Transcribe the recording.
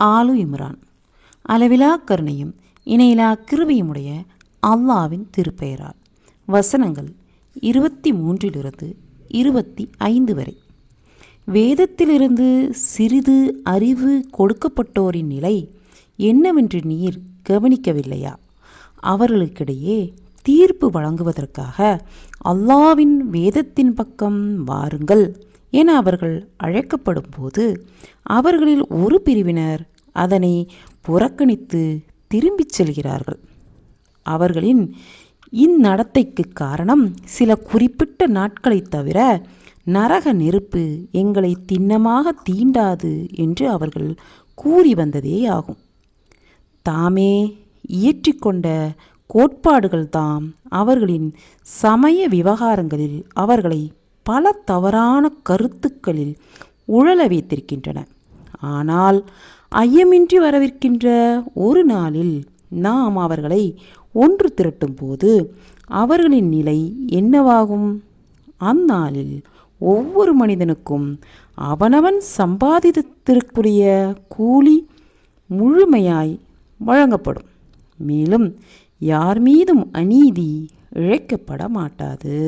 ஆலு இம்ரான். அளவிலா கருணையும் இணையிலா கிருபையுமுடைய அல்லாவின் திருப்பெயரால். வசனங்கள் 23-25 வரை. வேதத்திலிருந்து சிறிது அறிவு கொடுக்கப்பட்டோரின் நிலை என்னவென்று நீர் கவனிக்கவில்லையா? அவர்களுக்கிடையே தீர்ப்பு வழங்குவதற்காக அல்லாவின் வேதத்தின் பக்கம் வாருங்கள் என அவர்கள் அழைக்கப்படும் போது அவர்களில் ஒரு பிரிவினர் அதனை புறக்கணித்து திரும்பிச் செல்கிறார்கள். அவர்களின் இந்நடத்தைக்கு காரணம் சில குறிப்பிட்ட நாட்களை தவிர நரக நெருப்பு எங்களை திண்ணமாக தீண்டாது என்று அவர்கள் கூறி வந்ததேயாகும். தாமே இயற்றிக்கொண்ட கோட்பாடுகள்தாம் அவர்களின் சமய விவகாரங்களில் அவர்களை பல தவறான கருத்துக்களில் உழல வைத்திருக்கின்றன. ஆனால் ஐயமின்றி வரவிருக்கின்ற ஒரு நாளில் நாம் அவர்களை ஒன்று திரட்டும் போது அவர்களின் நிலை என்னவாகும்? அந்நாளில் ஒவ்வொரு மனிதனுக்கும் அவனவன் சம்பாதித்ததற்குரிய கூலி முழுமையாய் வழங்கப்படும். மேலும் யார் மீதும் அநீதி இழைக்கப்பட மாட்டாது.